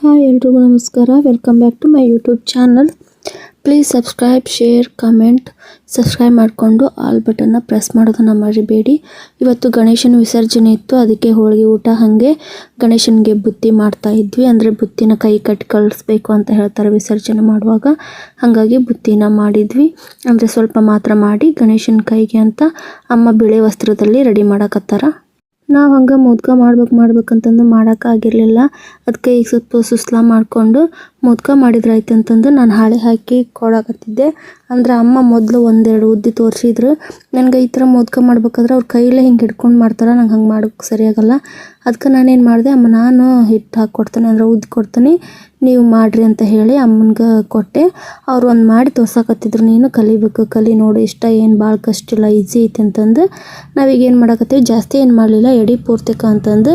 Hi ಎಲ್ರಿಗೂ ನಮಸ್ಕಾರ. Welcome back to my YouTube channel. Please subscribe, share, comment, subscribe ಮಾಡಿಕೊಂಡು all ಬಟನ್ನ press ಮಾಡೋದನ್ನು ಮರಿಬೇಡಿ. ಇವತ್ತು ಗಣೇಶನ ವಿಸರ್ಜನೆ ಇತ್ತು, ಅದಕ್ಕೆ ಹೋಳಿಗೆ ಊಟ ಹಾಗೆ ಗಣೇಶನಿಗೆ ಬುತ್ತಿ ಮಾಡ್ತಾ ಇದ್ವಿ. ಅಂದರೆ ಬುತ್ತಿನ ಕೈ ಕಟ್ಟಿ ಕಳಿಸ್ಬೇಕು ಅಂತ ಹೇಳ್ತಾರೆ ವಿಸರ್ಜನೆ ಮಾಡುವಾಗ. ಹಾಗಾಗಿ ಬುತ್ತಿನ ಮಾಡಿದ್ವಿ. ಅಂದರೆ ಸ್ವಲ್ಪ ಮಾತ್ರ ಮಾಡಿ ಗಣೇಶನ ಕೈಗೆ ಅಂತ ಅಮ್ಮ ಬಿಳಿ ವಸ್ತ್ರದಲ್ಲಿ ರೆಡಿ ಮಾಡಕತ್ತಾರ. ನಾವು ಹಂಗೆ ಮೋದಕ ಮಾಡ್ಬೇಕಂತಂದು ಮಾಡೋಕ್ಕಾಗಿರಲಿಲ್ಲ. ಅದಕ್ಕೆ ಈಗ ಸ್ವಲ್ಪ ಸುಸ್ಲಾ ಮಾಡಿಕೊಂಡು ಮೋದಕ ಮಾಡಿದ್ರಾಯ್ತು ಅಂತಂದು ನಾನು ಹಾಳೆ ಹಾಕಿ ಕೊಡಕತ್ತಿದ್ದೆ. ಅಂದರೆ ಅಮ್ಮ ಮೊದಲು ಒಂದೆರಡು ಉದ್ದಿ ತೋರಿಸಿದ್ರು. ನನಗೆ ಈ ಥರ ಮೋದಕ ಮಾಡ್ಬೇಕಾದ್ರೆ ಅವ್ರ ಕೈಲೇ ಹಿಂಗೆ ಹಿಡ್ಕೊಂಡು ಮಾಡ್ತಾರೆ, ನಂಗೆ ಹಂಗೆ ಮಾಡೋಕ್ಕೆ ಸರಿಯಾಗಲ್ಲ. ಅದಕ್ಕೆ ನಾನೇನು ಮಾಡಿದೆ, ಅಮ್ಮ ನಾನು ಹಿಟ್ಟು ಹಾಕ್ಕೊಡ್ತೀನಿ, ಅಂದರೆ ಉದ್ದು ಕೊಡ್ತೀನಿ, ನೀವು ಮಾಡಿರಿ ಅಂತ ಹೇಳಿ ಅಮ್ಮನಿಗೆ ಕೊಟ್ಟೆ. ಅವ್ರು ಒಂದು ಮಾಡಿ ತೋರ್ಸಕತ್ತಿದ್ರು, ನೀನು ಕಲಿಬೇಕು, ಕಲಿ ನೋಡಿ, ಇಷ್ಟ ಏನು ಭಾಳ ಕಷ್ಟ ಇಲ್ಲ, ಈಸಿ ಐತೆ ಅಂತಂದು. ನಾವೀಗ ಏನು ಮಾಡಕತ್ತೀವಿ, ಜಾಸ್ತಿ ಏನು ಮಾಡಲಿಲ್ಲ, ಎಡೆ ಪೂರ್ತಿಕ ಅಂತಂದು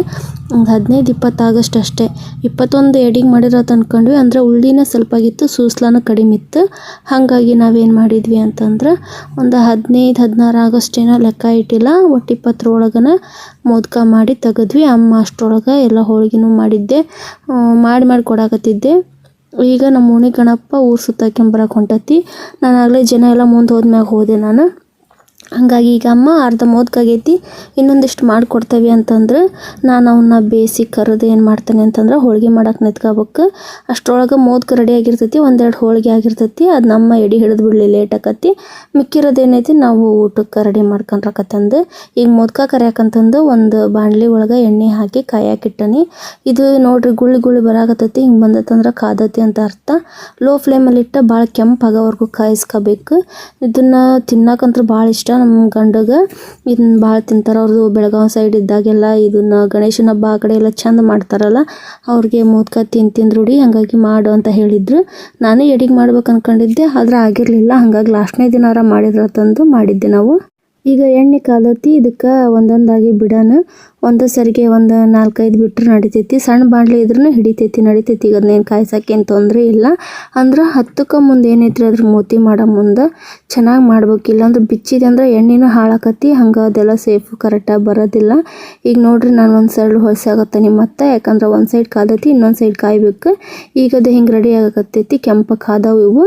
ಒಂದು 15-20 ಆಗಸ್ಟ್ ಅಷ್ಟೇ. 21 ಎಡಿಗೆ ಮಾಡಿರೋದು ಅಂದ್ಕೊಂಡ್ವಿ. ಅಂದರೆ ಉಳ್ಳಿನ ಸ್ವಲ್ಪ ಆಗಿತ್ತು, ಸೂಸ್ಲಾನ ಕಡಿಮೆ ಇತ್ತು. ಹಾಗಾಗಿ ನಾವೇನು ಮಾಡಿದ್ವಿ ಅಂತಂದ್ರೆ ಒಂದು 15-16 ಆಗಸ್ಟ್ ಏನೋ ಲೆಕ್ಕ ಇಟ್ಟಿಲ್ಲ, ಒಟ್ಟು 20 ಒಳಗನ ಮೋದಕ ಮಾಡಿ ತೆಗೆದ್ವಿ. ಅಮ್ಮ ಅಷ್ಟರೊಳಗೆ ಎಲ್ಲ ಹೋಳಿಗೆನೂ ಮಾಡಿದ್ದೆ, ಮಾಡಿ ಕೊಡಾಕತ್ತಿದ್ದೆ. ಈಗ ನಮ್ಮ ಓಣಿ ಗಣಪ ಊರು ಸುತ್ತಾಕೊಂಬರಕ್ಕೆ ಹೊಂಟತಿ. ನಾನು ಆಗಲೇ ಜನ ಎಲ್ಲ ಮುಂದೆ ಹೋದ್ಮ್ಯಾಗ ಹೋದೆ ನಾನು. ಹಾಗಾಗಿ ಈಗ ಅಮ್ಮ ಅರ್ಧ ಮೋದಕ ಆಗೈತಿ, ಇನ್ನೊಂದಿಷ್ಟು ಮಾಡಿಕೊಡ್ತೇವೆ ಅಂತಂದ್ರೆ ನಾನು ಅವನ್ನ ಬೇಯಿಸಿ ಕರೆದು ಏನು ಮಾಡ್ತೇನೆ ಅಂತಂದ್ರೆ ಹೋಳಿಗೆ ಮಾಡೋಕೆ ನಿಂತ್ಕೋಬೇಕು. ಅಷ್ಟರೊಳಗೆ ಮೋದಕ ರೆಡಿ ಆಗಿರ್ತೈತಿ, ಒಂದೆರಡು ಹೋಳಿಗೆ ಆಗಿರ್ತೈತಿ. ಅದು ನಮ್ಮ ಎಡೆ ಹಿಡಿದು ಬಿಡಲಿ ಲೇಟ್ ಆಕತಿ. ಮಿಕ್ಕಿರೋದೇನೈತಿ ನಾವು ಊಟಕ್ಕೆ ರೆಡಿ ಮಾಡ್ಕೊಂಡ್ರಕತ್ತಂದು. ಈಗ ಮೋದಕ ಕರಿಯಾಕಂತಂದು ಒಂದು ಬಾಣಲಿ ಒಳಗೆ ಎಣ್ಣೆ ಹಾಕಿ ಕಾಯಾಕಿಟ್ಟನಿ. ಇದು ನೋಡ್ರಿ ಗುಳಿ ಬರಾಕತ್ತೈತಿ, ಹಿಂಗೆ ಬಂದತ್ತಂದ್ರೆ ಕಾದತಿ ಅಂತ ಅರ್ಥ. ಲೋ ಫ್ಲೇಮಲ್ಲಿ ಇಟ್ಟು ಭಾಳ ಕೆಂಪಾಗೋವರೆಗೂ ಕಾಯಿಸ್ಕೋಬೇಕು. ಇದನ್ನು ತಿನ್ನಕ್ಕಂತೂ ಭಾಳ ಇಷ್ಟ ನಮ್ಮ ಗಂಡಗೆ. ಇದನ್ನ ಭಾಳ ತಿಂತಾರೆ. ಅವ್ರದ್ದು ಬೆಳಗಾವಿ ಸೈಡ್ ಇದ್ದಾಗೆಲ್ಲ ಇದನ್ನು ಗಣೇಶನ ಹಬ್ಬ ಆ ಕಡೆ ಎಲ್ಲ ಚಂದ ಮಾಡ್ತಾರಲ್ಲ, ಅವ್ರಿಗೆ ಮೋದಕ ತಿಂದು ರೂಢಿ. ಹಾಗಾಗಿ ಮಾಡು ಅಂತ ಹೇಳಿದ್ರು. ನಾನು ಎಡಿಗೆ ಮಾಡ್ಬೇಕು ಅಂದ್ಕೊಂಡಿದ್ದೆ, ಆದ್ರೆ ಆಗಿರಲಿಲ್ಲ. ಹಾಗಾಗಿ ಲಾಸ್ಟ್ನೇ ದಿನಾರ ಮಾಡಿದ್ರ ತಂದು ಮಾಡಿದ್ದೆ ನಾವು. ಈಗ ಎಣ್ಣೆ ಕಾಲತಿ, ಇದಕ್ಕೆ ಒಂದೊಂದಾಗಿ ಬಿಡೋಣ. ಒಂದು ಸರಿಗೆ ಒಂದು 4-5 ಬಿಟ್ಟರೆ ನಡಿತೈತಿ. ಸಣ್ಣ ಬಾಣಲೆ ಇದ್ರೂ ನಡಿತೈತಿ. ಈಗ ಅದನ್ನೇನು ಕಾಯ್ಸೋಕ್ಕೇನು ತೊಂದರೆ ಇಲ್ಲ. ಅಂದ್ರೆ 10ಕ್ಕೆ ಮುಂದೆ ಏನೈತ್ರಿ ಅದ್ರ ಮೂತಿ ಮಾಡೋ ಮುಂದೆ ಚೆನ್ನಾಗಿ ಮಾಡ್ಬೇಕಿಲ್ಲ ಅಂದ್ರೆ ಬಿಚ್ಚಿದೆ ಅಂದ್ರೆ ಎಣ್ಣೆನೂ ಹಾಳಾಕತಿ. ಹಂಗೆ ಅದೆಲ್ಲ ಸೇಫು ಕರೆಕ್ಟಾಗಿ ಬರೋದಿಲ್ಲ. ಈಗ ನೋಡ್ರಿ ನಾನು ಒಂದು ಸೈಡ್ ಹೊಳ್ಸಾಗತ್ತೀನಿ ಮತ್ತೆ, ಯಾಕಂದ್ರೆ ಒಂದು ಸೈಡ್ ಕಾದತಿ, ಇನ್ನೊಂದು ಸೈಡ್ ಕಾಯ್ಬೇಕು. ಈಗ ಅದು ಹಿಂಗೆ ರೆಡಿ ಆಗಕತ್ತೈತಿ. ಕೆಂಪಕ್ಕೆ ಕಾದವು ಇವು.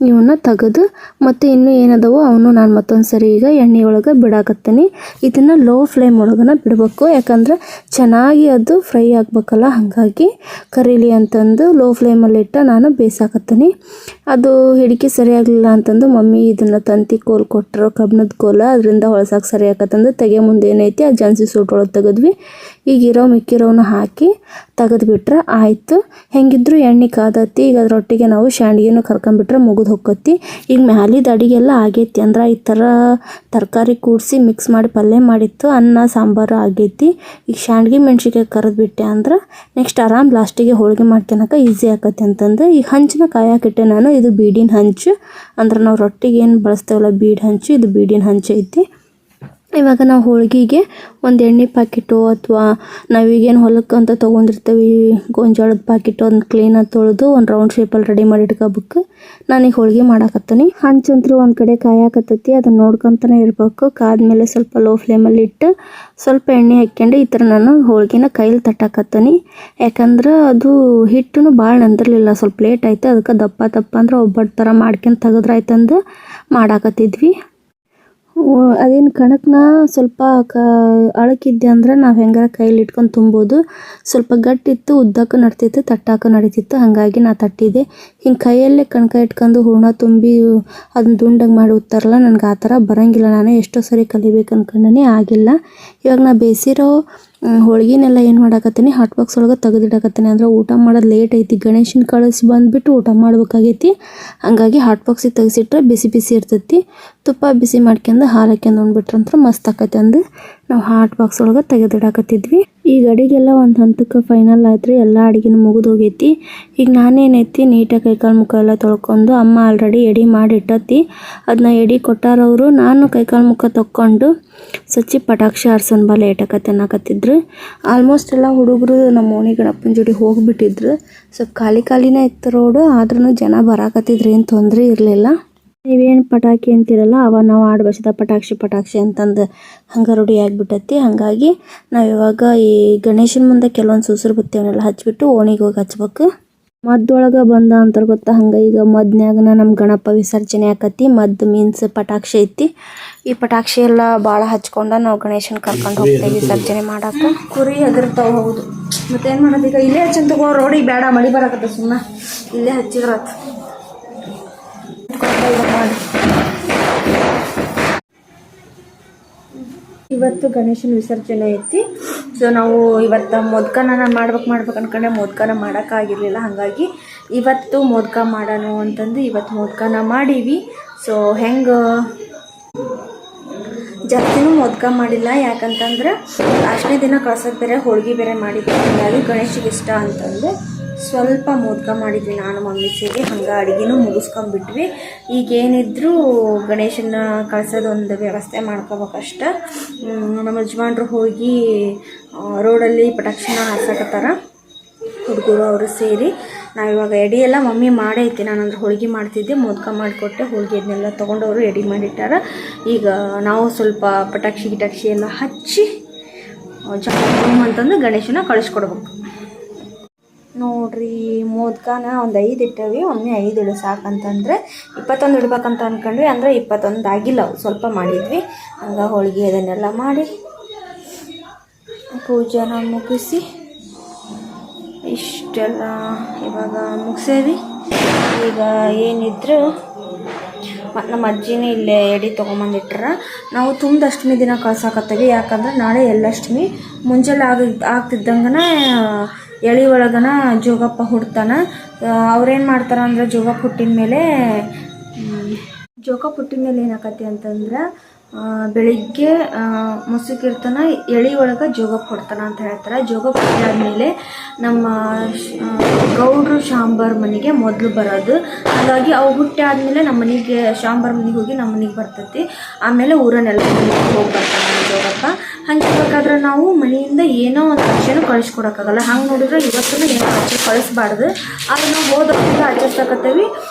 ಇವನ್ನ ತೆಗೆದು ಮತ್ತು ಇನ್ನೂ ಏನದವು ಅವನು ನಾನು ಮತ್ತೊಂದು ಸರಿ ಈಗ ಎಣ್ಣೆ ಒಳಗೆ ಬಿಡಾಕತ್ತೀನಿ. ಇದನ್ನು ಲೋ ಫ್ಲೇಮ್ ಒಳಗನ ಬಿಡಬೇಕು, ಯಾಕಂದ್ರೆ ಚೆನ್ನಾಗಿ ಅದು ಫ್ರೈ ಆಗ್ಬೇಕಲ್ಲ. ಹಾಗಾಗಿ ಕರೀಲಿ ಅಂತಂದು ಲೋ ಫ್ಲೇಮಲ್ಲಿ ಇಟ್ಟು ನಾನು ಬೇಯಿಸಾಕತ್ತೀನಿ. ಅದು ಹಿಡಿಕೆ ಸರಿಯಾಗಲಿಲ್ಲ ಅಂತಂದು ಮಮ್ಮಿ ಇದನ್ನು ತಂತಿ ಕೋಲ್ ಕೊಟ್ಟರು, ಕಬ್ಬಿಣದ ಕೋಲ, ಅದರಿಂದ ಹೊಳ್ಸಕ್ಕೆ ಸರಿ ಆಕತ್ತಂದು ತೆಗೆ ಮುಂದೆ ಏನೈತಿ ಆ ಜನ್ಸಿ ಸೂಟ್ ಒಳಗೆ ತೆಗೆದ್ವಿ. ಈಗ ಮಿಕ್ಕಿರೋನು ಹಾಕಿ ತೆಗೆದ್ಬಿಟ್ರೆ ಆಯಿತು. ಹೆಂಗಿದ್ರು ಎಣ್ಣೆ ಕಾದತಿ. ಈಗ ಅದರೊಟ್ಟಿಗೆ ನಾವು ಶಾಂಡ್ಗೆನೂ ಕರ್ಕೊಂಬಿಟ್ರೆ ಮುಗಿದು ಹೋಕ್ಕತಿ. ಈಗ ಮ್ಯಾಲಿದ ಅಡಿಗೆಲ್ಲ ಆಗೈತಿ. ಅಂದ್ರೆ ಈ ಥರ ತರಕಾರಿ ಕೂಡಿಸಿ ಮಿಕ್ಸ್ ಮಾಡಿ ಪಲ್ಯ ಮಾಡಿತ್ತು, ಅನ್ನ ಸಾಂಬಾರು ಆಗೈತಿ. ಈಗ ಶಾಂಡ್ಗೆ ಮೆಣ್ಸಿನ್ಕಾಯಿ ಕರೆದ್ಬಿಟ್ಟೆ ಅಂದ್ರೆ ನೆಕ್ಸ್ಟ್ ಆರಾಮ್ ಲಾಸ್ಟಿಗೆ ಹೋಳಿಗೆ ಮಾಡ್ಕೊಳಕ್ಕೆ ಈಸಿ ಆಕತಿ ಅಂತಂದು ಈಗ ಹಂಚಿನ ಕಾಯಾಕಿಟ್ಟೆ ನಾನು. ಇದು ಬೀಡಿನ ಹಂಚು, ಅಂದ್ರೆ ನಾವು ರೊಟ್ಟಿಗೆ ಏನು ಬಳಸ್ತೇವಲ್ಲ ಬೀಡ್ ಹಂಚು, ಇದು ಬೀಡಿನ ಹಂಚು ಐತಿ. ಇವಾಗ ನಾವು ಹೋಳಿಗೆಗೆ ಒಂದು ಎಣ್ಣೆ ಪ್ಯಾಕೆಟು ಅಥವಾ ನಾವೀಗೇನು ಹೊಲಕ್ಕೆ ಅಂತ ತೊಗೊಂಡಿರ್ತೀವಿ ಗೋಂಜಾಳದ ಪ್ಯಾಕೆಟು, ಅದನ್ನ ಕ್ಲೀನಾಗಿ ತೊಳೆದು ಒಂದು ರೌಂಡ್ ಶೇಪಲ್ಲಿ ರೆಡಿ ಮಾಡಿ ಇಟ್ಕೋಬೇಕು. ನಾನೀಗ ಹೋಳಿಗೆ ಮಾಡಾಕತ್ತೀನಿ. ಹಂಚಂತೂ ಒಂದು ಕಡೆ ಕಾಯಾಕತ್ತೈತಿ, ಅದನ್ನು ನೋಡ್ಕೊತಾನೆ ಇರಬೇಕು. ಕಾದ್ಮೇಲೆ ಸ್ವಲ್ಪ ಲೋ ಫ್ಲೇಮಲ್ಲಿ ಇಟ್ಟು ಸ್ವಲ್ಪ ಎಣ್ಣೆ ಹಾಕ್ಕೊಂಡು ಈ ಥರ ನಾನು ಹೋಳಿಗೆನ ಕೈಲಿ ತಟ್ಟಾಕತ್ತೀನಿ. ಯಾಕಂದ್ರೆ ಅದು ಹಿಟ್ಟು ಭಾಳ ನಂದಿರಲಿಲ್ಲ, ಸ್ವಲ್ಪ ಲೇಟ್ ಆಯಿತು. ಅದಕ್ಕೆ ದಪ್ಪ ಅಂದ್ರೆ ಒಬ್ಬಟ್ಟು ಥರ ಮಾಡ್ಕೊಂಡು ತೆಗೆದ್ರಾಯ್ತಂದು ಮಾಡಾಕತ್ತಿದ್ವಿ. ಅದೇನು ಕಣಕನ ಸ್ವಲ್ಪ ಅಳಕಿದ್ದೆ ಅಂದ್ರೆ ನಾವು ಹೆಂಗಾರ ಕೈಲಿ ಇಟ್ಕೊಂಡು ತುಂಬೋದು. ಸ್ವಲ್ಪ ಗಟ್ಟಿತ್ತು, ಉದ್ದಕ್ಕೂ ನಡ್ತಿತ್ತು, ತಟ್ಟಾಕ ನಡೀತಿತ್ತು. ಹಾಗಾಗಿ ನಾ ತಟ್ಟಿದ್ದೆ. ಹಿಂಗೆ ಕೈಯಲ್ಲೇ ಕಣಕ ಇಟ್ಕೊಂಡು ಹೂರ್ಣ ತುಂಬಿ ಅದನ್ನ ದುಂಡಾಗಿ ಮಾಡಿ ಉತ್ತಾರಲ್ಲ, ನನಗೆ ಆ ಥರ ಬರೋಂಗಿಲ್ಲ. ನಾನು ಎಷ್ಟೋ ಸರಿ ಕಲಿಬೇಕು ಅಂದ್ಕೊಂಡೇ ಆಗಿಲ್ಲ. ಇವಾಗ ನಾ ಬೇಯಿಸಿರೋ ಹೋಳಿಗೆನೆಲ್ಲ ಏನು ಮಾಡಾಕತ್ತೀನಿ, ಹಾಟ್ ಬಾಕ್ಸ್ ಒಳಗೆ ತೆಗೆದಿಡಕತ್ತೀನಿ. ಅಂದರೆ ಊಟ ಮಾಡೋದು ಲೇಟ್ ಐತಿ, ಗಣೇಶನ ಕಳಿಸಿ ಬಂದುಬಿಟ್ಟು ಊಟ ಮಾಡ್ಬೇಕಾಗೈತಿ. ಹಾಗಾಗಿ ಹಾಟ್ ಬಾಕ್ಸಿಗೆ ತೆಗೆಸಿಟ್ರೆ ಬಿಸಿ ಇರ್ತೈತಿ. ತುಪ್ಪ ಬಿಸಿ ಮಾಡ್ಕೊಂಡು ಹಾಲು ಹಾಕ್ಯಂಡು ಉಂಡ್ಬಿಟ್ರಂತ್ರ ಮಸ್ತ್ ಆಕೈತಿ ಅಂದು ನಾವು ಹಾಟ್ ಬಾಕ್ಸ್ ಒಳಗೆ ತೆಗೆದಿಡಾಕತ್ತಿದ್ವಿ. ಈಗ ಅಡಿಗೆಲ್ಲ ಒಂದು ಹಂತಕ್ಕೆ ಫೈನಲ್ ಆಯ್ತು. ಎಲ್ಲ ಅಡುಗೆನೂ ಮುಗಿದು ಹೋಗೈತಿ. ಈಗ ನಾನೇನೈತಿ ನೀಟಾಗಿ ಕೈಕಾಲು ಮುಖ ಎಲ್ಲ ತೊಳ್ಕೊಂಡು, ಅಮ್ಮ ಆಲ್ರೆಡಿ ಎಡೆ ಮಾಡಿ ಇಟ್ಟತಿ, ಅದನ್ನ ಎಡೆ ಕೊಟ್ಟಾರವರು. ನಾನು ಕೈಕಾಲು ಮುಖ ತೊಕ್ಕೊಂಡು ಸಚ್ಚಿ ಪಟಾಕ್ಷಿ ಹಾರ್ಸೋನ್ ಬಾ ಲೇಟ್ ಆಕತ್ತೆ ಅನ್ನಕತ್ತಿದ್ರು. ಆಲ್ಮೋಸ್ಟ್ ಎಲ್ಲ ಹುಡುಗರು ನಮ್ಮ ಓಣಿ ಗಣಪನ ಜೋಡಿ ಹೋಗಿಬಿಟ್ಟಿದ್ರು. ಸ್ವಲ್ಪ ಖಾಲಿನೇ ಇತ್ತು ರೋಡು, ಆದ್ರೂ ಜನ ಬರಾಕತ್ತಿದ್ರು, ಏನು ತೊಂದರೆ ಇರಲಿಲ್ಲ. ನೀವೇನು ಪಟಾಕಿ ಅಂತಿರಲ್ಲ, ಅವ ನಾವು ಆಡ್ಬಸದ ಪಟಾಕ್ಷಿ ಅಂತಂದು ಹಂಗೆ ರೂಢಿ ಆಗಿಬಿಟ್ಟೈತಿ. ಹಾಗಾಗಿ ನಾವು ಇವಾಗ ಈ ಗಣೇಶನ ಮುಂದೆ ಕೆಲವೊಂದು ಸೂಸರು ಬತ್ತಿಯವನ್ನೆಲ್ಲ ಹಚ್ಬಿಟ್ಟು ಓಣಿಗೆ ಹೋಗಿ ಹಚ್ಬೇಕು. ಮದ್ದೊಳಗೆ ಬಂದ ಅಂತಾರೆ ಗೊತ್ತಾ, ಹಂಗೆ ಈಗ ಮದ್ನ್ಯಾಗನ ನಮ್ಮ ಗಣಪ ವಿಸರ್ಜನೆ ಆಕತಿ. ಮದ್ದು ಮೀನ್ಸ್ ಪಟಾಕ್ಷಿ ಐತಿ. ಈ ಪಟಾಕ್ಷಿ ಎಲ್ಲ ಭಾಳ ಹಚ್ಕೊಂಡ ನಾವು ಗಣೇಶನ ಕರ್ಕೊಂಡು ಹೋಗ್ತೇವೆ ವಿಸರ್ಜನೆ ಮಾಡಕ್ಕೆ. ಕುರಿ ಹೆದರ್ತಾವ. ಹೌದು, ಮತ್ತೇನು ಮಾಡೋದು ಈಗ. ಇಲ್ಲೇ ಹಚ್ಚನ್ ತಗೋ, ರೋಡಿಗೆ ಬೇಡ, ಮಳೆ ಬರಕತ್ತ, ಸುಮ್ಮನೆ ಇಲ್ಲೇ ಹಚ್ಚಿದ್ರತ್ ಮಾಡಿ. ಇವತ್ತು ಗಣೇಶನ ವಿಸರ್ಜನೆ ಐತಿ. ಸೊ ನಾವು ಇವತ್ತು ಮೋದಕನ ನಾನು ಮಾಡ್ಬೇಕು ಅನ್ಕೊಂಡೆ, ಮೋದಕನ ಮಾಡೋಕ್ಕಾಗಿರಲಿಲ್ಲ. ಹಾಗಾಗಿ ಇವತ್ತು ಮೋದಕ ಮಾಡೋಣ ಅಂತಂದು ಇವತ್ತು ಮೋದಕನ ಮಾಡೀವಿ. ಸೊ ಹೆಂಗೆ ಜಾಸ್ತಿನೂ ಮೋದಕ ಮಾಡಿಲ್ಲ, ಯಾಕಂತಂದ್ರೆ ಲಾಸ್ಟ್ನೇ ದಿನ ಕಳ್ಸೋದು ಬೇರೆ, ಹೋಳ್ಗೆ ಬೇರೆ ಮಾಡಿದ್ವಿ. ಹಾಗಾಗಿ ಗಣೇಶಿಗೆ ಇಷ್ಟ ಅಂತಂದು ಸ್ವಲ್ಪ ಮೋದಕ ಮಾಡಿದ್ವಿ ನಾನು ಮಮ್ಮಿ ಸೇರಿ. ಹಂಗೆ ಅಡುಗೆನೂ ಮುಗಿಸ್ಕೊಂಡ್ಬಿಟ್ವಿ. ಈಗೇನಿದ್ರು ಗಣೇಶನ ಕಳ್ಸೋದೊಂದು ವ್ಯವಸ್ಥೆ ಮಾಡ್ಕೋಬೇಕಷ್ಟ. ನಮ್ಮ ಯಜಮಾನ್ರು ಹೋಗಿ ರೋಡಲ್ಲಿ ಪಟಾಕ್ಷಿನ ಹಾರ್ಸಕತ್ತಾರ, ಹುಡುಗರು ಅವರು ಸೇರಿ. ನಾವಿವಾಗ ಎಡೆ ಎಲ್ಲ ಮಮ್ಮಿ ಮಾಡೈತಿ. ನಾನಂದ್ರೆ ಹೋಳ್ಗೆ ಮಾಡ್ತಿದ್ದೆ, ಮೋದಕ ಮಾಡಿಕೊಟ್ಟೆ, ಹೋಳ್ಗೆ ಇದನ್ನೆಲ್ಲ ತೊಗೊಂಡವರು ಎಡೆ ಮಾಡಿಟ್ಟಾರ. ಈಗ ನಾವು ಸ್ವಲ್ಪ ಪಟಾಕ್ಷಿ ಎಲ್ಲ ಹಚ್ಚಿ ಅಂತಂದು ಗಣೇಶನ ಕಳಿಸ್ಕೊಡ್ಬೇಕು ನೋಡ್ರಿ. ಮೋದಕನ ಒಂದು 5 ಇಟ್ಟವಿ, ಒಮ್ಮೆ 5 ಇಡು ಸಾಕಂತಂದರೆ 21 ಇಡ್ಬೇಕಂತ ಅಂದ್ಕೊಂಡ್ವಿ. ಅಂದರೆ 21 ಆಗಿಲ್ಲ, ಅವು ಸ್ವಲ್ಪ ಮಾಡಿದ್ವಿ. ಹಂಗೆ ಹೋಳಿಗೆ ಅದನ್ನೆಲ್ಲ ಮಾಡಿ ಪೂಜೆನ ಮುಗಿಸಿ ಇಷ್ಟೆಲ್ಲ ಇವಾಗ ಮುಗಿಸೇವಿ. ಈಗ ಏನಿದ್ರು ನಮ್ಮ ಅಜ್ಜಿನೇ ಇಲ್ಲೇ ಎಡೆ ತೊಗೊಂಬಂದಿಟ್ರ. ನಾವು ತುಂಬ ಅಷ್ಟಮಿ ದಿನ ಕಳ್ಸಾಕತ್ತೀವಿ, ಯಾಕಂದ್ರೆ ನಾಳೆ ಎಲ್ಲಷ್ಟಮಿ ಮುಂಜಾನೆ ಆಗ್ತಿದ್ದಂಗೆ ಎಳೆ ಒಳಗನ ಜೋಗಪ್ಪ ಹುಡ್ತಾನ. ಅವ್ರೇನು ಮಾಡ್ತಾರೆ ಅಂದ್ರೆ ಜೋಗಪ್ಪ ಹುಟ್ಟಿದ ಮೇಲೆ ಏನಾಕತಿ ಅಂತಂದ್ರೆ ಬೆಳಿಗ್ಗೆ ಮುಸುಕಿರ್ತಾನ, ಎಳೆ ಒಳಗೆ ಜೋಗಪ್ಪ ಹೊಡ್ತಾನ ಅಂತ ಹೇಳ್ತಾರೆ. ಜೋಗಪ್ಪ ಹೊಟ್ಟಾದ್ಮೇಲೆ ನಮ್ಮ ಗೌಡ್ರು ಶಾಂಬಾರ್ ಮನೆಗೆ ಮೊದಲು ಬರೋದು. ಹಾಗಾಗಿ ಅವು ಹುಟ್ಟಿ ಆದಮೇಲೆ ನಮ್ಮ ಮನೆಗೆ ಶಾಂಬಾರ್ ಮನೆಗೆ ಹೋಗಿ ನಮ್ಮ ಮನೆಗೆ ಬರ್ತೈತಿ. ಆಮೇಲೆ ಊರನ್ನೆಲ್ಲ ಹೋಗಿ ಬರ್ತಾನೆ ಜೋಗಪ್ಪ. ಹಂಗೆ ಬೇಕಾದ್ರೆ ನಾವು ಮನೆಯಿಂದ ಏನೋ ಒಂದು ಖರ್ಚೇನೂ ಕಳಿಸ್ಕೊಡೋಕ್ಕಾಗಲ್ಲ. ಹಂಗೆ ನೋಡಿದ್ರೆ ಇವತ್ತೂ ಏನೋ ಖರ್ಚು ಕಳಿಸ್ಬಾರ್ದು. ಆದರೆ ನಾವು ಹೋದ ವರ್ಷದಿಂದ ಆಚರಿಸಕತ್ತೀವಿ.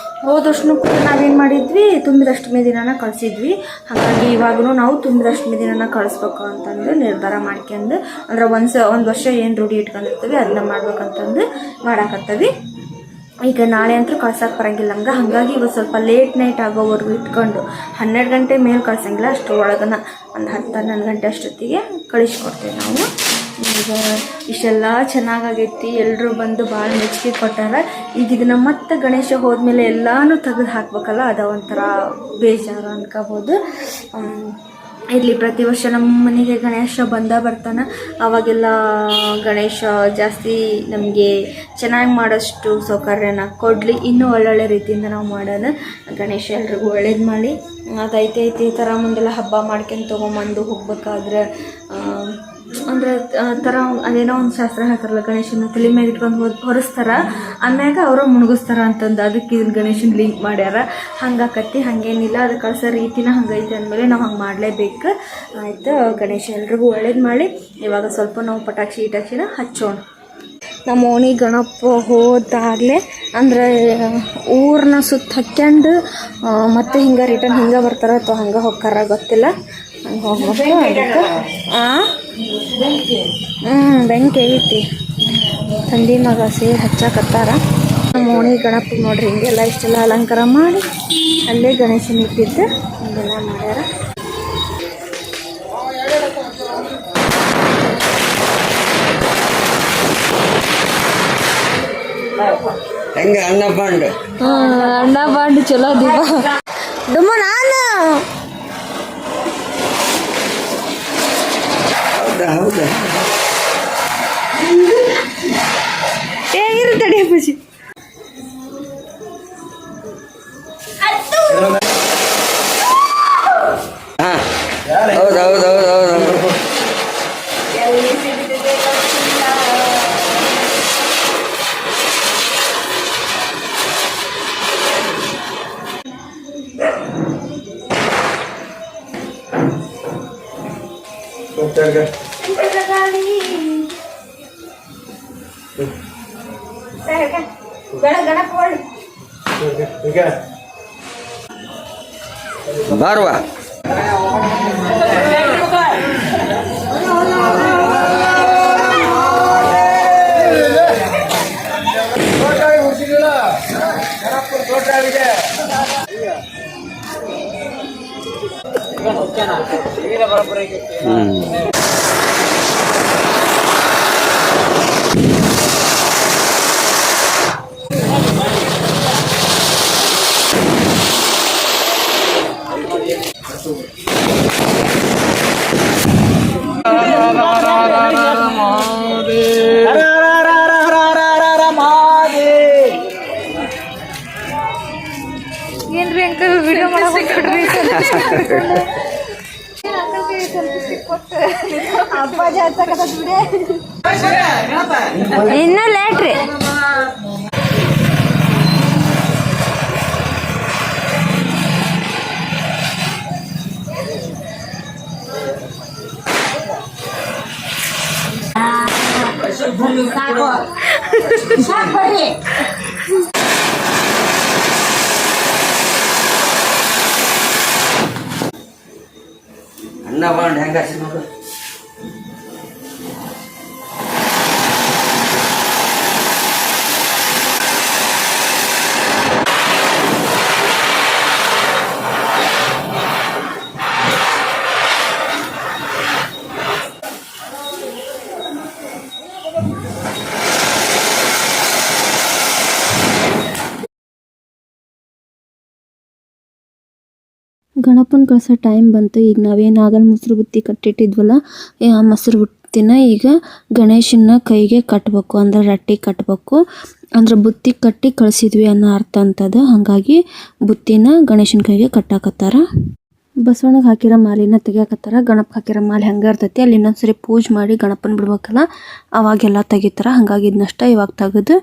ಹೋದ ವರ್ಷನೂ ಕೂಡ ನಾವೇನು ಮಾಡಿದ್ವಿ, ತುಂಬಿದಷ್ಟಮಿ ದಿನನ ಕಳಿಸಿದ್ವಿ. ಹಾಗಾಗಿ ಇವಾಗೂ ನಾವು ತುಂಬಿದಷ್ಟಮಿ ದಿನನ ಕಳಿಸ್ಬೇಕು ಅಂತಂದು ನಿರ್ಧಾರ ಮಾಡ್ಕೊಂಡು, ಅಂದ್ರೆ ಒಂದು ವರ್ಷ ಏನು ರೂಢಿ ಇಟ್ಕೊಂಡಿರ್ತೀವಿ ಅದನ್ನ ಮಾಡ್ಬೇಕಂತಂದು ಮಾಡಾಕತ್ತೀವಿ. ಈಗ ನಾಳೆ ಅಂತೂ ಕಳ್ಸೋಕೆ ಬರೋಂಗಿಲ್ಲ ನಮ್ಗೆ. ಹಾಗಾಗಿ ಇವತ್ತು ಸ್ವಲ್ಪ ಲೇಟ್ ನೈಟ್ ಆಗೋವರೆಗೂ ಇಟ್ಕೊಂಡು 12 ಗಂಟೆ ಮೇಲೆ ಕಳ್ಸಂಗಿಲ್ಲ, ಅಷ್ಟರೊಳಗನ ಒಂದು 10-11 ಗಂಟೆ ಅಷ್ಟೊತ್ತಿಗೆ ಕಳಿಸ್ಕೊಡ್ತೀವಿ ನಾವು. ಈಗ ಇಷ್ಟೆಲ್ಲ ಚೆನ್ನಾಗಾಗೈತಿ. ಎಲ್ಲರೂ ಬಂದು ಭಾಳ ಮೆಚ್ಚುಗೆ ಕೊಟ್ಟಾರ. ಈಗ ಇದನ್ನು ಮತ್ತೆ ಗಣೇಶ ಹೋದ್ಮೇಲೆ ಎಲ್ಲನೂ ತೆಗೆದು ಹಾಕ್ಬೇಕಲ್ಲ, ಅದು ಒಂಥರ ಬೇಜಾರು ಅನ್ಕೋಬೋದು. ಇರಲಿ, ಪ್ರತಿ ವರ್ಷ ನಮ್ಮ ಮನೆಗೆ ಗಣೇಶ ಬರ್ತಾನೆ. ಆವಾಗೆಲ್ಲ ಗಣೇಶ ಜಾಸ್ತಿ ನಮಗೆ ಚೆನ್ನಾಗಿ ಮಾಡೋಷ್ಟು ಸೌಕರ್ಯನ ಕೊಡಲಿ, ಇನ್ನೂ ಒಳ್ಳೊಳ್ಳೆ ರೀತಿಯಿಂದ ನಾವು ಮಾಡೋಣ. ಗಣೇಶ ಎಲ್ರಿಗೂ ಒಳ್ಳೇದು ಮಾಡಿ. ಅದೈತೆ ಈ ಥರ ಮುಂದೆಲ್ಲ ಹಬ್ಬ ಮಾಡ್ಕೊಂಡು ತೊಗೊಂಬಂದು ಹೋಗ್ಬೇಕಾದ್ರೆ ಅಂದ್ರೆ ಥರ ಅದೇನೋ ಒಂದು ಶಾಸ್ತ್ರ ಹೇಳ್ತಾರಲ್ಲ, ಗಣೇಶನ ತಲೆ ಮೇಲೆ ಇಟ್ಕೊಂಡು ಹೊರಿಸ್ತಾರ, ಆಮ್ಯಾಗ ಅವರು ಮುಣಗಿಸ್ತಾರ ಅಂತಂದು, ಅದಕ್ಕೆ ಇದನ್ನ ಗಣೇಶನ ಲಿಂಕ್ ಮಾಡ್ಯಾರ. ಹಂಗಾಕತ್ತಿ. ಹಾಗೇನಿಲ್ಲ, ಅದು ಕಳ್ಸೋ ರೀತಿನ ಹಂಗೈತೆ ಅಂದಮೇಲೆ ನಾವು ಹಂಗೆ ಮಾಡಲೇಬೇಕು. ಆಯಿತು, ಗಣೇಶ ಎಲ್ರಿಗೂ ಒಳ್ಳೇದು ಮಾಡಿ. ಇವಾಗ ಸ್ವಲ್ಪ ನಾವು ಪಟಾಕ್ಷಿನ ಹಚ್ಚೋಣ. ನಮ್ಮ ಓಣಿ ಗಣಪ ಹೋದಾಗಲೇ ಅಂದ್ರೆ ಊರನ್ನ ಸುತ್ತ ಹಾಕ್ಯಂಡು ಮತ್ತೆ ಹಿಂಗೆ ರಿಟರ್ನ್ ಹಿಂಗೆ ಬರ್ತಾರ ಅಥವಾ ಹಂಗೆ ಹೋಗ್ತಾರ ಗೊತ್ತಿಲ್ಲ. ಹಂಗೆ ಹೋಗ್ಬೇಕು. ಅದಕ್ಕೆ ಬೆಂಕಿ ಐತಿ, ತಂದಿ ಮಗ ಸೇರಿ ಹಚ್ಚಾಕತ್ತಾರ. ನಮ್ಮ ಓಣಿ ಗಣಪ ನೋಡ್ರಿ ಹಿಂಗೆಲ್ಲ ಇಷ್ಟೆಲ್ಲ ಅಲಂಕಾರ ಮಾಡಿ ಅಲ್ಲೇ ಗಣೇಶನ ಇಟ್ಟಿದ್ದು ಹಿಂಗೆಲ್ಲ ಮಾಡ್ಯಾರ. ಹೆಂಗ ಅಣ್ಣ ಬಾಂಡ್ ಚಲೋ ದೀಪ ಡುಮ್ಮ ನಾನು ಹೌದಾ ಹೇಗಿರು ತಡಿ ಅಪ್ಪಾಜಿ. ಹೌದೌದು ಬಾರ್ವಾ ಏನ್ರಿ ಅಂಕಲ್ ವಿಡಿಯೋ ಮಾಡಬೇಕ್ರಿ ಇನ್ನೂ ಲೇಟ್ ರೀ. ಅನ್ನ ಬಂದು ಹೆಂಗ ಹಸಿ ನೋಡು. ಗಣಪನ ಕಳ್ಸೋ ಟೈಮ್ ಬಂತು. ಈಗ ನಾವೇನು ಆಗಲ್ಲ ಮೊಸರು ಬುತ್ತಿ ಕಟ್ಟಿಟ್ಟಿದ್ವಲ್ಲ, ಆ ಮೊಸರು ಬುತ್ತಿನ ಈಗ ಗಣೇಶನ ಕೈಗೆ ಕಟ್ಟಬೇಕು, ಅಂದ್ರೆ ರಟ್ಟಿ ಕಟ್ಟಬೇಕು. ಅಂದ್ರೆ ಬುತ್ತಿ ಕಟ್ಟಿ ಕಳಿಸಿದ್ವಿ ಅನ್ನೋ ಅರ್ಥ ಅಂತದ. ಹಾಗಾಗಿ ಬುತ್ತಿನ ಗಣೇಶನ ಕೈಗೆ ಕಟ್ಟಾಕತ್ತಾರ. ಬಸವಣ್ಣಗೆ ಹಾಕಿರೋ ಮಾಲಿನ ತೆಗಿಯಾಕತ್ತಾರ. ಗಣಪಗೆ ಹಾಕಿರೋ ಮಾಲೆ ಹೆಂಗೆ ಇರ್ತೈತಿ ಅಲ್ಲಿ ಇನ್ನೊಂದ್ಸರಿ ಪೂಜೆ ಮಾಡಿ ಗಣಪನ ಬಿಡ್ಬೇಕಲ್ಲ, ಅವಾಗೆಲ್ಲ ತೆಗಿತಾರ. ಹಾಗಾಗಿ ಇದನ್ನಷ್ಟ ಇವಾಗ ತೆಗೆದು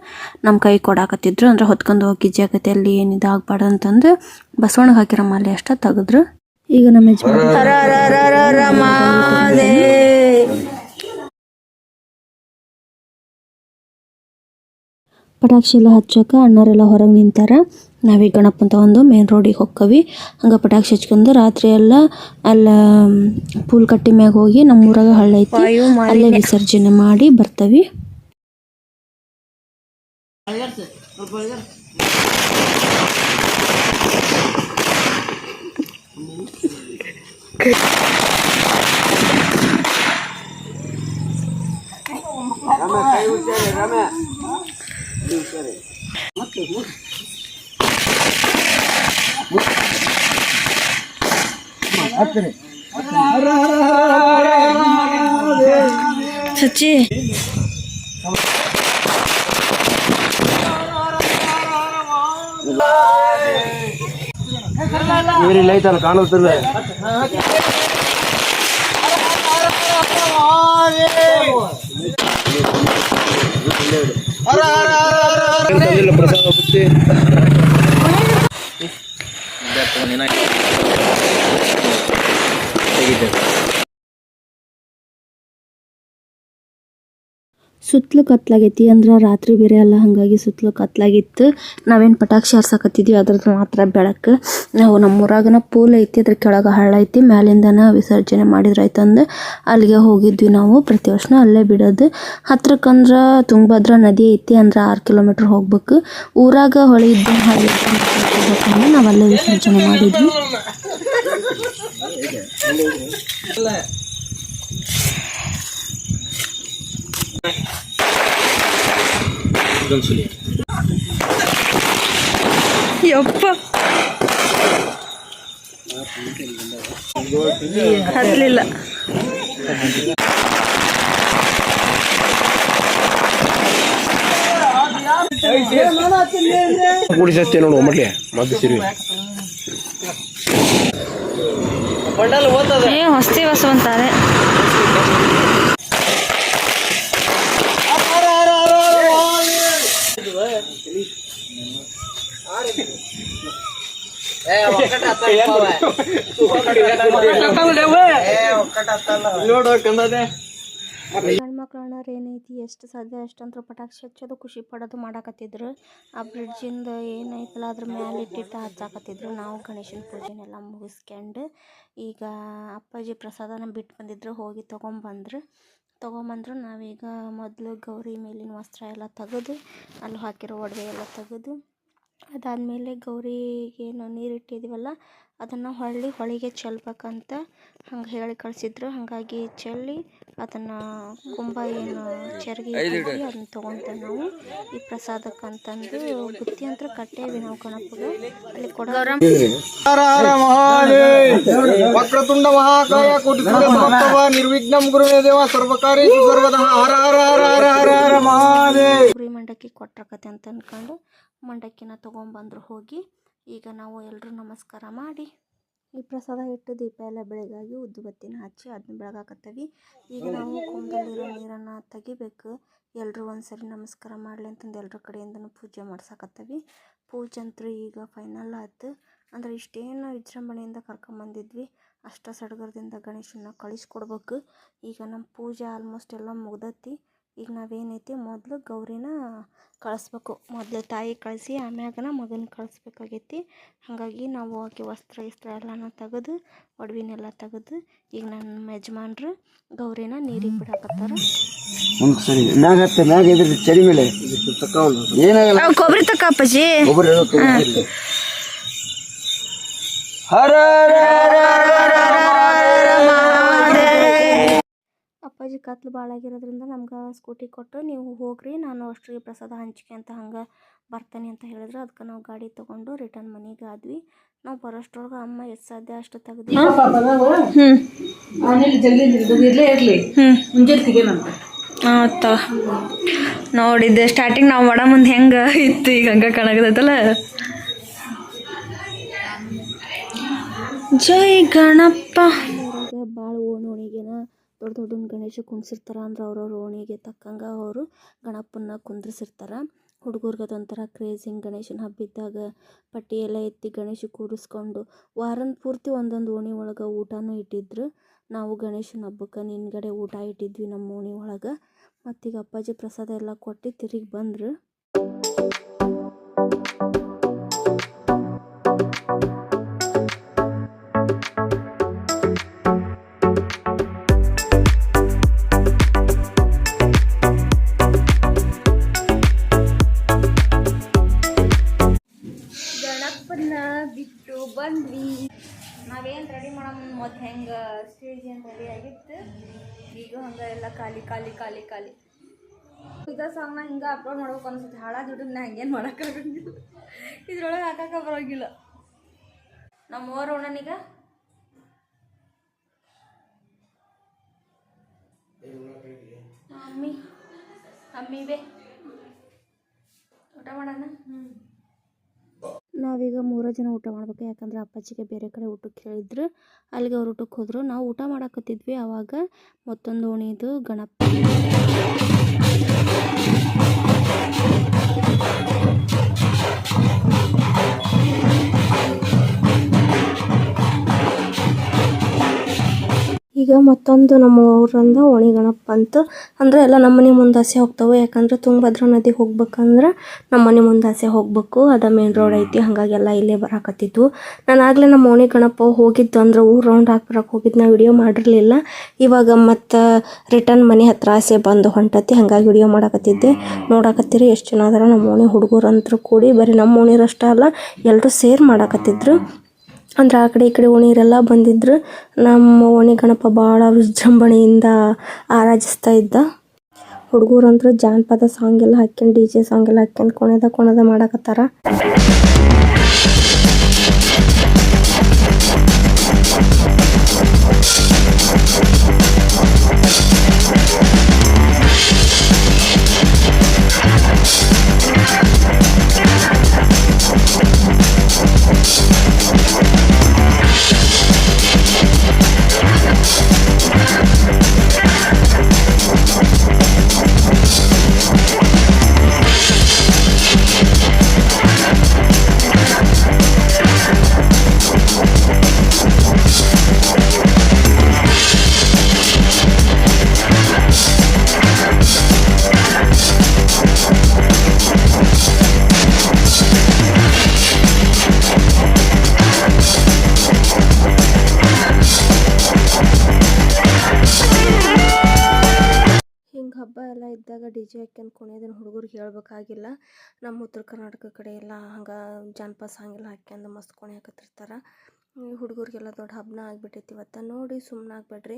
ನಮ್ಮ ಕೈ ಕೊಡಾಕತ್ತಿದ್ರು. ಅಂದ್ರೆ ಹೊತ್ಕೊಂಡು ಹೋಗಿ ಗಿಜ್ಜಿ ಆಕತಿ ಅಲ್ಲಿ ಏನು ಇದಾಗಬಾರ್ದು ಅಂತಂದು ಬಸವಣ್ಣಗೆ ಹಾಕಿರೋ ಮಾಲೆ ಅಷ್ಟ ತೆಗೆದ್ರು. ಈಗ ನಮ್ಮ ಪಟಾಕ್ಷಿ ಎಲ್ಲ ಹಚ್ಚೋಕೆ ಅಣ್ಣರೆಲ್ಲ ಹೊರಗೆ ನಿಂತಾರ. ನಾವೀಗ ಗಣಪನ ತಗೊಂಡು ಮೇನ್ ರೋಡಿಗೆ ಹೋಕ್ಕವಿ. ಹಂಗೆ ಪಟಾಕ್ಷಿ ಹಚ್ಕೊಂಡು ರಾತ್ರಿ ಎಲ್ಲ ಅಲ್ಲ ಪೂಲ್ ಕಟ್ಟಿ ಮ್ಯಾಗ ಹೋಗಿ ನಮ್ಮೂರಾಗ ಹಳ್ಳ ಐತಿ, ಅಲ್ಲೇ ವಿಸರ್ಜನೆ ಮಾಡಿ ಬರ್ತವಿ. ಸಚ್ಚಿ ನೀರಿಲ್ಲ ಐತಲ್ಲ ಕಾಣುತ್ತಿಲ್ಲ. ಪ್ರಸಾದ ಬುತ್ತಿ ಸುತ್ತಲೂ ಕತ್ಲಾಗೈತಿ. ಅಂದ್ರೆ ರಾತ್ರಿ ಬೇರೆ ಅಲ್ಲ, ಹಾಗಾಗಿ ಸುತ್ತಲೂ ಕತ್ಲಾಗಿತ್ತು. ನಾವೇನು ಪಟಾಕ್ಷಿ ಹಾರ್ಸಕತ್ತಿದ್ವಿ ಅದ್ರದ್ದು ಮಾತ್ರ ಬೆಳಕು. ನಾವು ನಮ್ಮೂರಾಗನ ಪೂಲ್ ಐತಿ, ಅದ್ರ ಕೆಳಗೆ ಹಳ್ಳ ಐತಿ, ಮ್ಯಾಲಿಂದನ ವಿಸರ್ಜನೆ ಮಾಡಿದ್ರಾಯ್ತಂದು ಅಲ್ಲಿಗೆ ಹೋಗಿದ್ವಿ ನಾವು. ಪ್ರತಿ ವರ್ಷ ಅಲ್ಲೇ ಬಿಡೋದು. ಹತ್ರಕ್ಕಂದ್ರೆ ತುಂಗಭದ್ರಾ ನದಿ ಐತಿ, ಅಂದ್ರೆ 6 ಕಿಲೋಮೀಟ್ರ್ ಹೋಗ್ಬೇಕು. ಊರಾಗ ಹೊಳೆ ಇದ್ದ ಹಾಗೆ ನಾವು ಅಲ್ಲೇ ವಿಸರ್ಜನೆ ಮಾಡಿದ್ವಿ. ಯಪ್ಪ ಹತ್ತಲಿಲ್ಲ. ಕೂಡಿಸತ್ತೆ ನೋಡು ಒಮ್ಮಟ್ಲೆ ಮತ್ತೆ ಸಿರಿ ಹೊಸ್ತಿ ಬಸವಂತಾರೆ. ಹೆಣ್ಮಕ್ಳು ಏನೈತಿ ಎಷ್ಟು ಸಾಧ್ಯ ಅಷ್ಟಂತ್ರ ಪಟಾಕ್ಷಿ ಹಚ್ಚೋದು, ಖುಷಿ ಪಡೋದು ಮಾಡಾಕತ್ತಿದ್ರು. ಆ ಬ್ರಿಡ್ಜಿಂದ ಏನೈತಲ್ಲ ಅದ್ರ ಮ್ಯಾಲೆ ಇಟ್ಟಿಟ್ಟು ಹಚ್ಚಾಕತ್ತಿದ್ರು. ನಾವು ಗಣೇಶನ ಪೂಜೆನೆಲ್ಲ ಮುಗಿಸ್ಕೊಂಡು ಈಗ ಅಪ್ಪಾಜಿ ಪ್ರಸಾದನ ಬಿಟ್ಟು ಬಂದಿದ್ರು, ಹೋಗಿ ತೊಗೊಂಬಂದ್ರು. ತೊಗೊಂಬಂದ್ರು. ನಾವೀಗ ಮೊದಲು ಗೌರಿ ಮೇಲಿನ ವಸ್ತ್ರ ಎಲ್ಲ ತೆಗೆದು ಅಲ್ಲಿ ಹಾಕಿರೋ ಒಡವೆ ಎಲ್ಲ ತೆಗೆದು ಅದಾದಮೇಲೆ ಗೌರಿಗೆ ನಾವು ನೀರಿಟ್ಟಿದ್ದೀವಲ್ಲ ಅದನ್ನು ಹೊಳಿಗೆ ಚೆಲ್ಬೇಕಂತ ಹಂಗೆ ಹೇಳಿ ಕಳಿಸಿದ್ರು. ಹಾಗಾಗಿ ಚೆಲ್ಲಿ ಅದನ್ನು ಕುಂಭ ಏನು ಚೆರ್ಗಿ ಅದನ್ನು ತೊಗೊತೇವೆ ನಾವು ಈ ಪ್ರಸಾದಕ್ಕಂತಂದು. ಬುತ್ತಿ ಅಂತ ಕಟ್ಟೇವಿ ನಾವು ಗಣಪಗೆ ಅಲ್ಲಿ ಕೊಡೋ. ಹರ ಹರ ಮಹಾದೇವ ವಕ್ರತುಂಡ ಮಹಾಕಾಯ ಕೋಟಿ ಸೂರ್ಯ ನಿರ್ವಿಘ್ನಂ ಗುರುವೇ ದೇವ ಸರ್ವಕಾರಿ ಸರ್ವದಃ ಹರ ಹರ ಹರ ಹರ ಹರ ಹರ ಮಹಾದೇವ. ಗುರಿ ಮಂಡಕ್ಕಿ ಕೊಟ್ಟಿರಕತೆ ಅಂತ ಅಂದ್ಕೊಂಡು ಮಂಡಕ್ಕಿನ ತೊಗೊಂಬಂದ್ರು ಹೋಗಿ. ಈಗ ನಾವು ಎಲ್ಲರೂ ನಮಸ್ಕಾರ ಮಾಡಿ ಈ ಪ್ರಸಾದ ಇಟ್ಟು ದೀಪ ಎಲ್ಲ ಬೆಳಗಾಗಿ ಉದ್ದುಬತ್ತಿನ ಹಚ್ಚಿ ಅದನ್ನ ಬೆಳಗಾಕತ್ತೀವಿ. ಈಗ ನಾವು ಕುಂಭದಲ್ಲಿರೋ ನೀರನ್ನು ತೆಗಿಬೇಕು. ಎಲ್ಲರೂ ಒಂದ್ಸರಿ ನಮಸ್ಕಾರ ಮಾಡಲಿ ಅಂತಂದು ಎಲ್ಲರ ಕಡೆಯಿಂದನೂ ಪೂಜೆ ಮಾಡ್ಸಕತ್ತೀವಿ. ಪೂಜೆ ಅಂತೂ ಈಗ ಫೈನಲ್ ಆಯ್ತು. ಅಂದರೆ ಇಷ್ಟೇನು ವಿಜೃಂಭಣೆಯಿಂದ ಕರ್ಕೊಂಬಂದಿದ್ವಿ ಅಷ್ಟ ಸಡಗರದಿಂದ ಗಣೇಶನ ಕಳಿಸ್ಕೊಡ್ಬೇಕು. ಈಗ ನಮ್ಮ ಪೂಜೆ ಆಲ್ಮೋಸ್ಟ್ ಎಲ್ಲ ಮುಗ್ದೈತಿ. ಈಗ ನಾವೇನೈತಿ ಮೊದಲು ಗೌರಿನ ಕಳಿಸ್ಬೇಕು. ಮೊದಲು ತಾಯಿ ಕಳಿಸಿ ಆಮ್ಯಾಗನ ಮಗನ ಕಳಿಸ್ಬೇಕಾಗೈತಿ. ಹಾಗಾಗಿ ನಾವು ಆಕೆ ವಸ್ತ್ರ ಎಲ್ಲನ ತೆಗೆದು ಒಡವಿನೆಲ್ಲ ತೆಗೆದು ಈಗ ನನ್ನ ಯಜಮಾನ್ರು ಗೌರಿನ ನೀರಿಗೆ ಬಿಡಾಕತ್ತಾರ. ಸರಿ ಮ್ಯಾಗ ಇದ್ರ ಚಳಿ ಮೇಲೆ ಏನಾಗಲ್ಲ. ಕೊಬ್ಬರಿ ತಕ್ಕ ಅಪ್ಪಾಜಿ. ಹರ ಅಪ್ಪಾಜಿ ಕತ್ಲು ಭಾಳ ಆಗಿರೋದ್ರಿಂದ ನಮ್ಗೆ ಸ್ಕೂಟಿ ಕೊಟ್ಟು ನೀವು ಹೋಗ್ರಿ, ನಾನು ಅಷ್ಟ್ರಿಗೆ ಪ್ರಸಾದ ಹಂಚಿಕೆ ಅಂತ ಹಂಗೆ ಬರ್ತಾನೆ ಅಂತ ಹೇಳಿದ್ರು. ಅದಕ್ಕೆ ನಾವು ಗಾಡಿ ತೊಗೊಂಡು ರಿಟರ್ನ್ ಮನೆಗೆ ಆದ್ವಿ. ನಾವು ಬರೋಷ್ಟ್ರೊಳಗೆ ಅಮ್ಮ ಎಷ್ಟು ಸಾಧ್ಯ ಅಷ್ಟು ತೆಗೆದು ನೋಡಿದ್ದೆ ಸ್ಟಾರ್ಟಿಂಗ್ ನಾವು ಮಾಡ ಮುಂದೆ ಹೆಂಗೆ ಇತ್ತು ಈಗ ಹಂಗೆ ಕಾಣಕತ್ತೈತಲ್ಲ. ಜೈ ಗಣಪ. ಭಾಳ ಓಣಿಗೆನ ದೊಡ್ಡ ದೊಡ್ಡ ಗಣೇಶ ಕುಂದ್ಸಿರ್ತಾರೆ. ಅಂದ್ರೆ ಅವ್ರವ್ರ ಓಣಿಗೆ ತಕ್ಕಂಗೆ ಅವರು ಗಣಪನ್ನ ಕುಂದ್ರಿಸಿರ್ತಾರೆ. ಹುಡುಗರ್ಗೆ ಅದೊಂಥರ ಕ್ರೇಜಿಂಗ್. ಗಣೇಶನ ಹಬ್ಬಿದ್ದಾಗ ಪಟ್ಟಿ ಎಲ್ಲ ಎತ್ತಿ ಗಣೇಶ ಕೂರಿಸ್ಕೊಂಡು ವಾರದ ಪೂರ್ತಿ ಒಂದೊಂದು ಓಣಿ ಒಳಗೆ ಊಟನೂ ಇಟ್ಟಿದ್ರು. ನಾವು ಗಣೇಶನ ಹಬ್ಬಕ್ಕೆ ನಿನ್ಗಡೆ ಊಟ ಇಟ್ಟಿದ್ವಿ ನಮ್ಮ ಓಣಿ ಒಳಗೆ. ಮತ್ತೀಗ ಅಪ್ಪಾಜಿ ಪ್ರಸಾದ ಎಲ್ಲ ಕೊಟ್ಟು ತಿರುಗಿ ಬಂದರು. ಬಿಟ್ಟು ಬಂದ್ವಿ. ನಾವೇನು ರೆಡಿ ಮಾಡೋ ಮೊದಲು ಹೆಂಗೆ ಸ್ಟೇಜ್ ಏನು ರೆಡಿ ಆಗಿತ್ತು, ಈಗ ಹಂಗೆ ಎಲ್ಲ ಖಾಲಿ ಖಾಲಿ ಖಾಲಿ ಖಾಲಿ. ಇದ ಸಾಂಗ್ನ ಹಿಂಗೆ ಅಪ್ಲೋಡ್ ಮಾಡ್ಬೇಕು ಅನ್ಸುತ್ತೆ. ಹಾಳ ದುಡ್ಡನ್ನ ಹಂಗೇನು ಮಾಡೋಕ್ಕಾಗಂಗಿಲ್ಲ, ಇದ್ರೊಳಗೆ ಹಾಕಕ್ಕೆ ಬರೋಂಗಿಲ್ಲ. ನಮ್ಮ ಓರ್ ಉಣ್ಣನೀಗ ಅಮ್ಮಿವೆ ಊಟ ಮಾಡೋಣ. ನಾವೀಗ 3 ಜನ ಊಟ ಮಾಡ್ಬೇಕು. ಯಾಕಂದ್ರೆ ಅಪ್ಪಾಜಿಗೆ ಬೇರೆ ಕಡೆ ಊಟಕ್ಕೆ ಹೇಳಿದ್ರು, ಅಲ್ಲಿಗೆ ಅವ್ರು ಊಟಕ್ಕೆ ಹೋದರು. ನಾವು ಊಟ ಮಾಡಕತ್ತಿದ್ವಿ. ಆವಾಗ ಮತ್ತೊಂದು ಓಣಿದು ಗಣಪ ಈಗ ಮತ್ತೊಂದು ನಮ್ಮ ಊರಿಂದ ಓಣಿ ಗಣಪ ಅಂತ ಅಂದರೆ ಎಲ್ಲ ನಮ್ಮನೆ ಮುಂದಾಸೆ ಹೋಗ್ತಾವೆ. ಯಾಕಂದ್ರೆ ತುಂಗಭದ್ರಾ ನದಿಗೆ ಹೋಗ್ಬೇಕಂದ್ರೆ ನಮ್ಮನೆ ಮುಂದಾಸೆ ಹೋಗ್ಬೇಕು. ಅದು ಮೇನ್ ರೋಡ್ ಐತಿ. ಹಾಗಾಗಿ ಎಲ್ಲ ಇಲ್ಲೇ ಬರಾಕತ್ತಿದ್ವು. ನಾನು ಆಗಲೇ ನಮ್ಮ ಓಣಿ ಗಣಪ ಹೋಗಿದ್ದು ಅಂದ್ರೆ ಊರು ರೌಂಡ್ ಹಾಕ್ಬರಕ್ಕೆ ಹೋಗಿದ್ದು. ನಾವು ವಿಡಿಯೋ ಮಾಡಿರಲಿಲ್ಲ. ಇವಾಗ ಮತ್ತು ರಿಟರ್ನ್ ಮನೆ ಹತ್ರ ಆಸೆ ಬಂದು ಹೊಂಟತಿ. ಹಾಗಾಗಿ ವಿಡಿಯೋ ಮಾಡಕತ್ತಿದ್ದೆ. ನೋಡಕತ್ತೀರಿ ಎಷ್ಟು ಜನ ಅದಾರ ನಮ್ಮ ಓಣಿ ಹುಡುಗರಂತರೂ ಕೂಡಿ. ಬರೀ ನಮ್ಮ ಓಣಿರಷ್ಟೇ ಅಲ್ಲ, ಎಲ್ಲರೂ ಸೇರ್ ಮಾಡಕತ್ತಿದ್ರು. ಅಂದ್ರೆ ಆ ಕಡೆ ಈ ಕಡೆ ಓಣಿಯರೆಲ್ಲ ಬಂದಿದ್ರು. ನಮ್ಮ ಓಣಿ ಗಣಪ ಭಾಳ ವಿಜೃಂಭಣೆಯಿಂದ ಆರಾಧಿಸ್ತಾ ಇದ್ದ. ಹುಡುಗರಂತೂ ಜಾನಪದ ಸಾಂಗ್ ಎಲ್ಲ ಹಾಕ್ಯಂಡು DJ ಸಾಂಗ್ ಎಲ್ಲ ಹಾಕ್ಯಂಡು ಕುಣದ ಮಾಡಕತ್ತಾರ. ಗೆಜ್ಜೆ ಹಾಕ್ಯಂದು ಕುಣಿಯೋದನ್ನು ಹುಡುಗರಿಗೆ ಹೇಳ್ಬೇಕಾಗಿಲ್ಲ. ನಮ್ಮ ಉತ್ತರ ಕರ್ನಾಟಕ ಕಡೆ ಎಲ್ಲ ಹಂಗೆ ಜಾನಪದ ಸಾಂಗ್ ಎಲ್ಲ ಹಾಕ್ಯಂದು ಮಸ್ತ್ ಕುಣಿಯಾಕತ್ತಿರ್ತಾರೆ. ಹುಡುಗರಿಗೆಲ್ಲ ದೊಡ್ಡ ಹಬ್ಬನ ಆಗಿಬಿಟ್ಟೈತಿ ಇವತ್ತು. ನೋಡಿ ಸುಮ್ಮನೆ ಆಗಬೇಡ್ರಿ,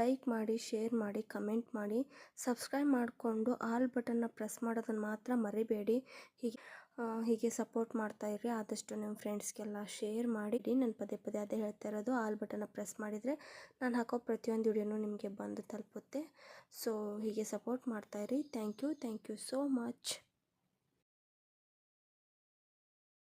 ಲೈಕ್ ಮಾಡಿ, ಶೇರ್ ಮಾಡಿ, ಕಮೆಂಟ್ ಮಾಡಿ, ಸಬ್ಸ್ಕ್ರೈಬ್ ಮಾಡಿಕೊಂಡು ಆಲ್ ಬಟನ್ನ ಪ್ರೆಸ್ ಮಾಡೋದನ್ನು ಮಾತ್ರ ಮರಿಬೇಡಿ. ಹೀಗೆ ಸಪೋರ್ಟ್ ಮಾಡ್ತಾಯಿರಿ. ಆದಷ್ಟು ನಿಮ್ಮ ಫ್ರೆಂಡ್ಸ್ಗೆಲ್ಲ ಶೇರ್ ಮಾಡಿ. ನಾನು ಪದೇ ಪದೇ ಅದೇ ಹೇಳ್ತಾ ಇರೋದು, ಆಲ್ ಬಟನ್ನ ಪ್ರೆಸ್ ಮಾಡಿದರೆ ನಾನು ಹಾಕೋ ಪ್ರತಿಯೊಂದು ವಿಡಿಯೋನೂ ನಿಮಗೆ ಬಂದು ತಲುಪುತ್ತೆ. ಸೊ ಹೀಗೆ ಸಪೋರ್ಟ್ ಮಾಡ್ತಾಯಿರಿ. Thank you so much.